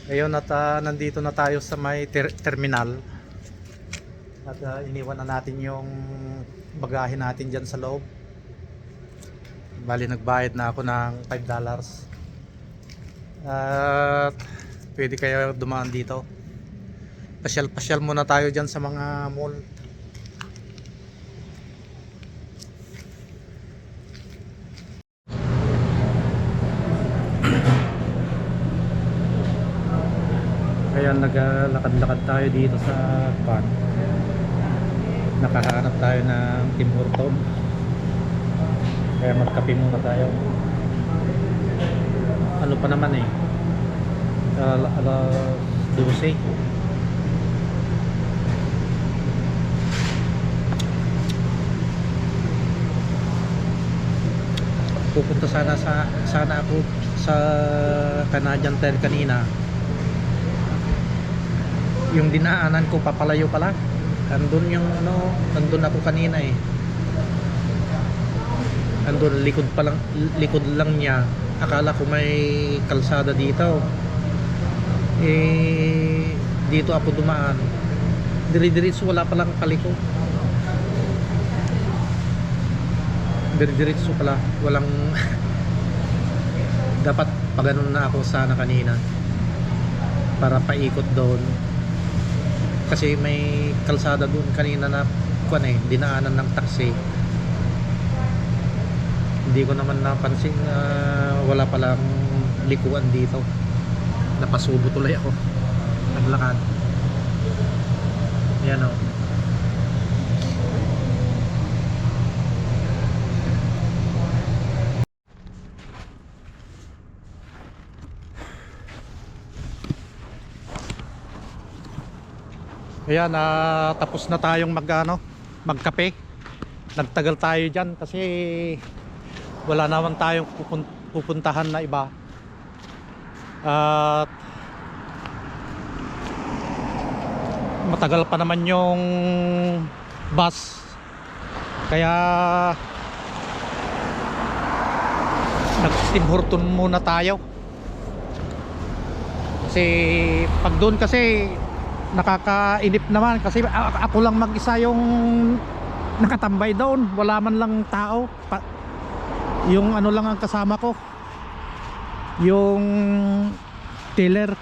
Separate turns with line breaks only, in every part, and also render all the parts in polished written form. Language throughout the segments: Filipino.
Ayun at nandito na tayo sa may terminal. At iniwan na natin yung bagahe natin dyan sa loob. Bali nagbayad na ako ng $5. At pwede kayo dumaan dito. Pasyal-pasyal muna tayo dyan sa mga mall. Kaya naglalakad-lakad tayo dito sa park. Nakahanap tayo ng Tim Horton. Kaya magkape muna tayo. Ano pa naman eh, alas 12. Pupunta sana ako sa Canadian Tire kanina. Yung dinaanan ko papalayo pala. Andun yung ano, andun ako kanina eh. Andun likod lang niya. Akala ko may kalsada dito. Eh dito ako dumaan. Dire-diretso wala palang paliko. Dire-diretso pala, walang dapat paganon na ako sana kanina para paikot doon. Kasi may kalsada doon kanina na dinaanan ng taxi. Hindi ko naman napansin na wala palang likuan dito. Napasubo tuloy ako naglakad. Yan o. Ayan, tapos na tayong magkape. Nagtagal tayo dyan kasi wala naman tayong pupuntahan na iba. At matagal pa naman yung bus. Kaya nag-Tim Horton muna tayo. Kasi pag doon kasi nakakainip naman kasi ako lang mag-isa yung nakatambay doon, wala man lang tao yung ano lang ang kasama ko, yung tiller.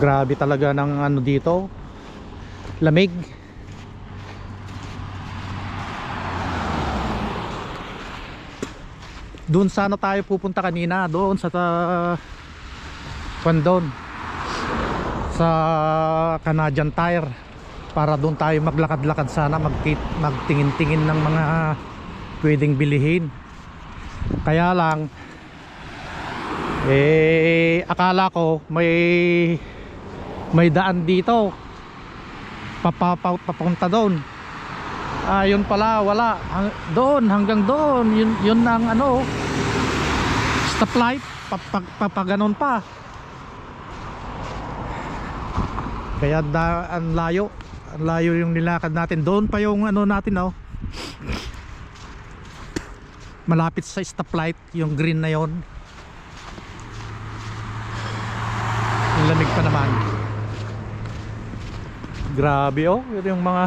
Grabe talaga ng ano dito, lamig. Doon sana tayo pupunta kanina, doon sa doon sa Canadian Tire para doon tayo maglakad-lakad sana, magtingin-tingin ng mga pwedeng bilihin. Kaya lang akala ko may daan dito papunta doon. Yun pala wala. Doon hanggang doon yun ang ano, stoplight, papaganon pa. Kaya ang layo yung nilakad natin. Doon pa yung ano natin, oh. Malapit sa stoplight, yung green na yon. Yung lamig pa naman. Grabe, oh. Yung mga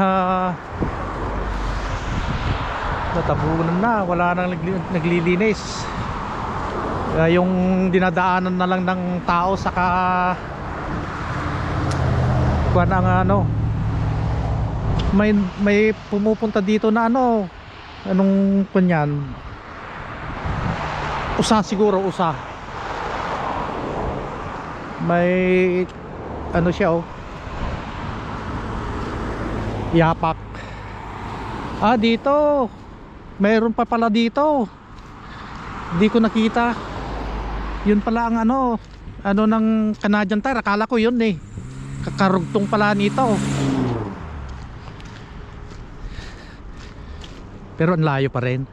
natabunan na, wala nang naglilinis. Yung dinadaanan na lang ng tao saka kuan ang ano, may pumupunta dito na ano, anong kunyan, usa siguro, usa may ano siya, oh, yapak. Dito mayroon pa pala dito, di ko nakita. Yun pala ang ano ng Canadian Tire. Akala ko yun eh, kakarugtong pala nito. Pero ang layo pa rin.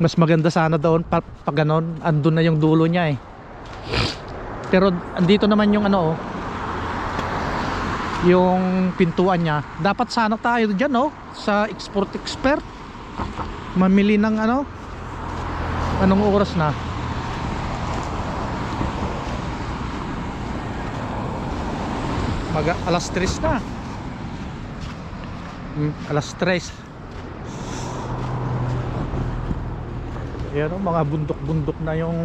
Mas maganda sana doon pag ganon, andun na yung dulo niya eh. Pero andito naman yung ano, yung pintuan niya. Dapat sana tayo dyan, oh, sa expert mamili ng ano, anong oras na, alas 3 na. Alas 3. Ayan o, mga bundok-bundok na yung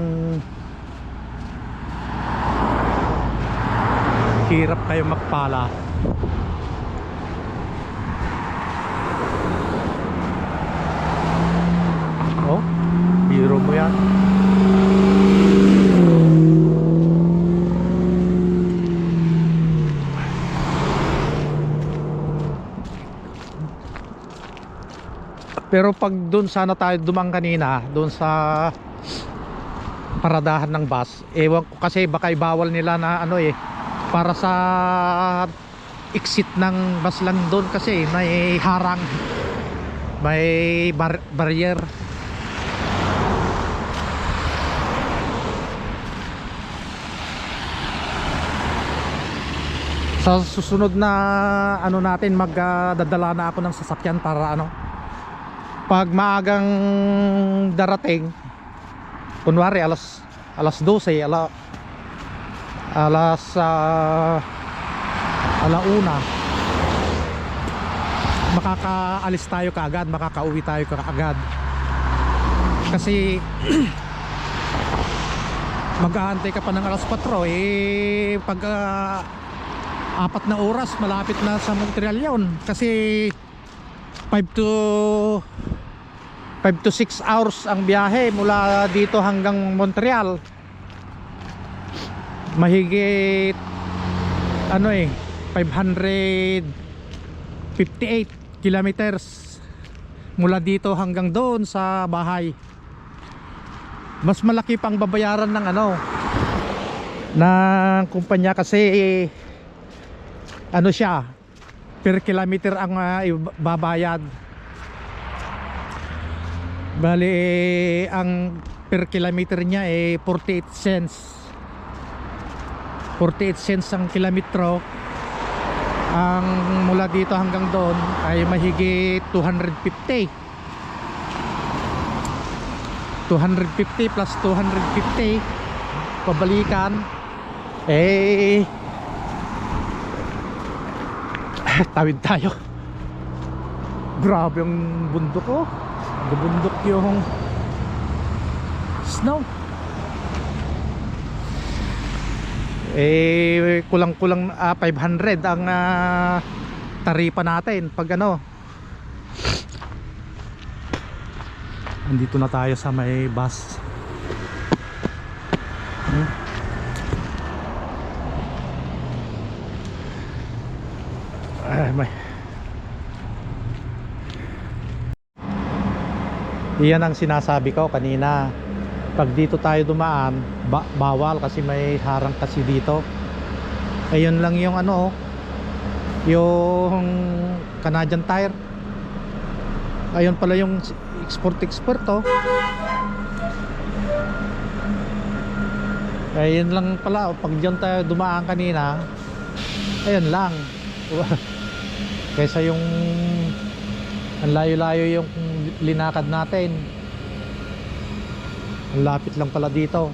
hirap kayo magpala. Oh, biro mo yan. Pero pag doon sana tayo dumang kanina, doon sa paradahan ng bus, ewan ko kasi baka ibawal nila na ano para sa exit ng bus lang doon kasi may harang, may barrier. Sa susunod na ano natin, magdadala na ako ng sasakyan para ano, pag maagang darating, kunwari alas 12, alauna, makakaalis tayo kaagad, makakauwi tayo kaagad kasi mag-aantay ka pa ng alas 4 pag 4 na oras malapit na sa Montreal yon, kasi 5 to 6 hours ang biyahe mula dito hanggang Montreal. Mahigit 558 kilometers mula dito hanggang doon sa bahay. Mas malaki pang babayaran ng ng kumpanya kasi siya, per kilometer ang babayad. Bali ang per kilometer niya 48 cents. 48 cents ang kilometro. Ang mula dito hanggang doon ay mahigit 250. 250 plus 250 pabalikan tawid tayo. Grabe yung bundok bundok yung snow. Kulang-kulang 500 ang taripa natin pag Andito na tayo sa may bus. Iyan ang sinasabi ko kanina, pag dito tayo dumaan bawal kasi may harang kasi dito. Ayun lang yung yung Canadian Tire. Ayun pala yung export ayun lang pala. Pag dyan tayo dumaan kanina, ayun lang. Kaysa yung ang layo-layo yung linakad natin, ang lapit lang pala dito.